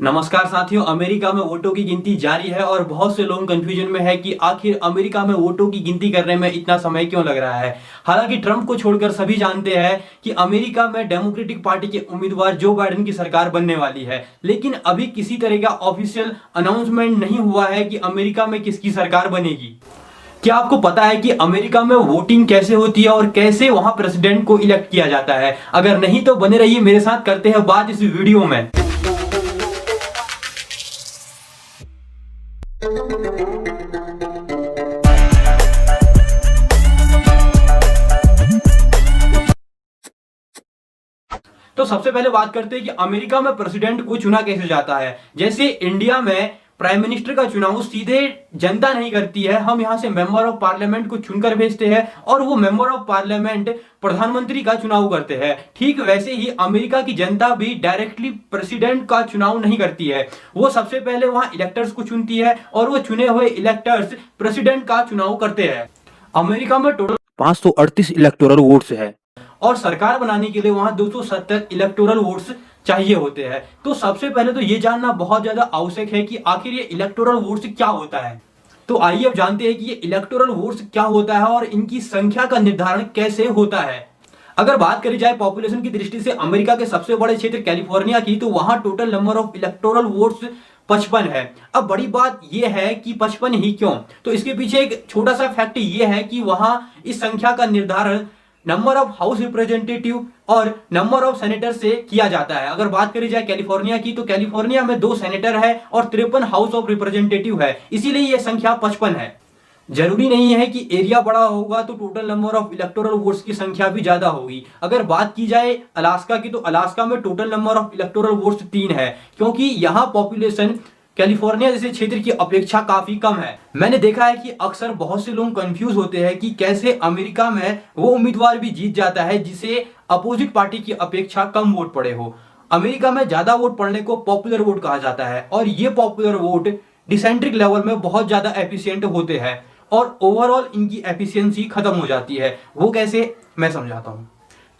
नमस्कार साथियों, अमेरिका में वोटों की गिनती जारी है और बहुत से लोग कंफ्यूजन में है कि आखिर अमेरिका में वोटों की गिनती करने में इतना समय क्यों लग रहा है। हालांकि ट्रंप को छोड़कर सभी जानते हैं कि अमेरिका में डेमोक्रेटिक पार्टी के उम्मीदवार जो बाइडेन की सरकार बनने वाली है, लेकिन अभी किसी तरह का ऑफिशियल अनाउंसमेंट नहीं हुआ है कि अमेरिका में किसकी सरकार बनेगी। क्या आपको पता है कि अमेरिका में वोटिंग कैसे होती है और कैसे वहां प्रेसिडेंट को इलेक्ट किया जाता है? अगर नहीं तो बने रहिए मेरे साथ, करते हैं बात इस वीडियो में। तो सबसे पहले बात करते हैं कि अमेरिका में प्रेसिडेंट को चुना कैसे जाता है। जैसे इंडिया में प्राइम मिनिस्टर का चुनाव सीधे जनता नहीं करती है, हम यहां से मेंबर ऑफ पार्लियामेंट को चुनकर भेजते हैं और वो मेंबर ऑफ पार्लियामेंट प्रधानमंत्री का चुनाव करते हैं। ठीक वैसे ही अमेरिका की जनता भी डायरेक्टली प्रेसिडेंट का चुनाव नहीं करती है, वो सबसे पहले वहां इलेक्टर्स को चुनती है और वो चुने हुए इलेक्टर्स प्रेसिडेंट का चुनाव करते हैं। अमेरिका में टोटल 538 इलेक्टोरल वोट्स है और सरकार बनाने के लिए वहां 270 इलेक्टोरल वोट्स चाहिए होते हैं। तो सबसे पहले तो ये जानना बहुत ज्यादा आवश्यक है कि आखिर ये इलेक्टोरल वोट्स क्या होता है। तो आइए अब जानते हैं कि ये इलेक्टोरल वोट्स क्या होता है और इनकी संख्या का निर्धारण कैसे होता है। अगर बात करी जाए पॉपुलेशन की दृष्टि से अमेरिका के सबसे बड़े क्षेत्र कैलिफोर्निया की, तो वहां total number of electoral votes 55 है। अब बड़ी बात यह है कि 55 ही क्यों, तो इसके पीछे एक छोटा सा फैक्ट यह है कि वहां इस संख्या का निर्धारण नंबर ऑफ हाउस रिप्रेजेंटेटिव और नंबर ऑफ सेनेटर से किया जाता है। अगर बात करी जाए कैलिफोर्निया की, तो कैलिफोर्निया में 2 सेनेटर है और 53 हाउस ऑफ रिप्रेजेंटेटिव है, इसीलिए यह संख्या 55 है। जरूरी नहीं है कि एरिया बड़ा होगा तो total number of electoral votes की संख्या भी ज्यादा होगी। अगर बात की जाए अलास्का की, तो अलास्का में total number of electoral votes 3 है, क्योंकि यहां पॉपुलेशन कैलिफोर्निया जैसे क्षेत्र की अपेक्षा काफी कम है। मैंने देखा है कि अक्सर बहुत से लोग कंफ्यूज होते हैं कि कैसे अमेरिका में वो उम्मीदवार भी जीत जाता है जिसे अपोजिट पार्टी की अपेक्षा कम वोट पड़े हो। अमेरिका में ज्यादा वोट पड़ने को पॉपुलर वोट कहा जाता है और ये पॉपुलर वोट डिसेंट्रिक लेवल में बहुत ज्यादा एफिशिएंट होते हैं और ओवरऑल इनकी एफिशिएंसी खत्म हो जाती है। वो कैसे, मैं समझाता हूँ।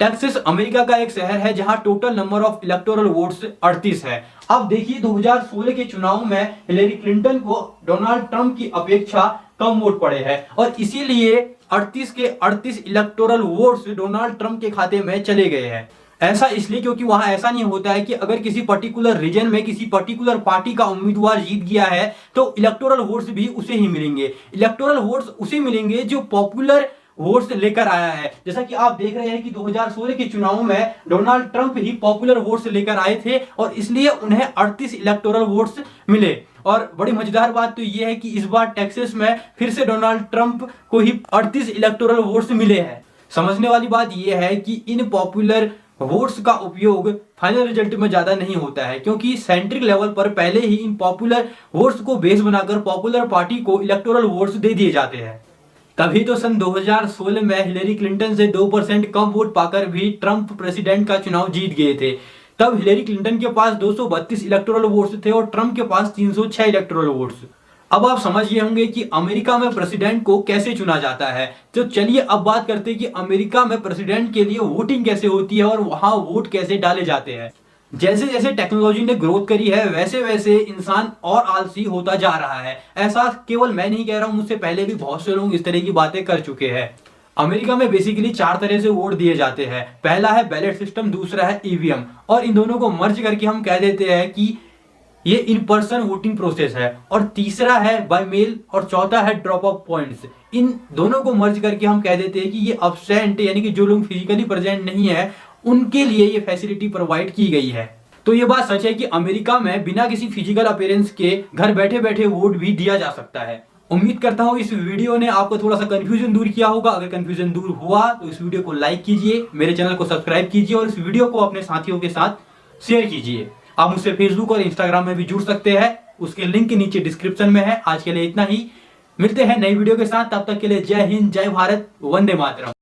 टेक्सास अमेरिका का एक शहर है जहां total number of electoral votes 38 है। अब देखिए 2016 के चुनाव में हिलेरी क्लिंटन को डोनाल्ड ट्रंप की अपेक्षा कम वोट पड़े हैं और इसीलिए 38 के 38 इलेक्टोरल वोट्स डोनाल्ड ट्रंप के खाते में चले गए हैं। ऐसा इसलिए क्योंकि वहां ऐसा नहीं होता है कि अगर किसी पर्टिकुलर रीजन में किसी पर्टिकुलर पार्टी का उम्मीदवार जीत गया है तो इलेक्टोरल वोट्स भी उसे ही मिलेंगे। इलेक्टोरल वोट्स उसे मिलेंगे जो पॉपुलर वोट्स लेकर आया है। जैसा कि आप देख रहे हैं कि 2016 के चुनाव में डोनाल्ड ट्रंप ही पॉपुलर वोट्स लेकर आए थे और इसलिए उन्हें 38 इलेक्टोरल वोट्स मिले। और बड़ी मजेदार बात तो यह है कि इस बार टेक्सास में फिर से डोनाल्ड ट्रंप को ही 38 इलेक्टोरल वोट्स मिले हैं। समझने वाली बात यह है कि इन पॉपुलर वोट्स का उपयोग फाइनल रिजल्ट में ज्यादा नहीं होता है, क्योंकि सेंट्रिक लेवल पर पहले ही इन पॉपुलर वोट्स को बेस बनाकर पॉपुलर पार्टी को इलेक्टोरल वोट्स दे दिए जाते हैं। तभी तो सन 2016 में हिलेरी क्लिंटन से 2% कम वोट पाकर भी ट्रंप प्रेसिडेंट का चुनाव जीत गए थे। तब हिलेरी क्लिंटन के पास 232 इलेक्टोरल वोट्स थे और ट्रंप के पास 306 इलेक्टोरल वोट्स। अब आप समझ गए होंगे कि अमेरिका में प्रेसिडेंट को कैसे चुना जाता है। तो चलिए अब बात करते हैं कि अमेरिका में प्रेसिडेंट के लिए वोटिंग कैसे होती है और वहां वोट कैसे डाले जाते हैं। जैसे जैसे टेक्नोलॉजी ने ग्रोथ करी है वैसे वैसे इंसान और आलसी होता जा रहा है। ऐसा केवल मैं नहीं कह रहा हूं, मुझसे पहले भी बहुत से लोग इस तरह की बातें कर चुके हैं। अमेरिका में बेसिकली 4 तरह से वोट दिए जाते हैं। पहला है बैलेट सिस्टम, दूसरा है ईवीएम और इन दोनों को मर्ज करके हम कह देते हैं कि ये इन पर्सन वोटिंग प्रोसेस है, और तीसरा है बाय मेल और चौथा है ड्रॉप ऑफ पॉइंट्स। इन दोनों को मर्ज करके हम कह देते हैं कि ये अब्सेंट यानी कि जो लोग फिजिकली प्रेजेंट नहीं है उनके लिए ये फैसिलिटी प्रोवाइड की गई है। तो ये बात सच है कि अमेरिका में बिना किसी फिजिकल अपीयरेंस के घर बैठे बैठे वोट भी दिया जा सकता है। उम्मीद करता हूँ इस वीडियो ने आपको थोड़ा सा कंफ्यूजन दूर किया होगा। अगर कंफ्यूजन दूर हुआ तो इस वीडियो को लाइक कीजिए, मेरे चैनल को सब्सक्राइब कीजिए और इस वीडियो को अपने साथियों के साथ शेयर कीजिए। आप मुझसे फेसबुक और इंस्टाग्राम में भी जुड़ सकते हैं, उसके लिंक नीचे डिस्क्रिप्शन में है। आज के लिए इतना ही, मिलते हैं नई वीडियो के साथ, तब तक के लिए जय हिंद, जय भारत, वंदे मातरम।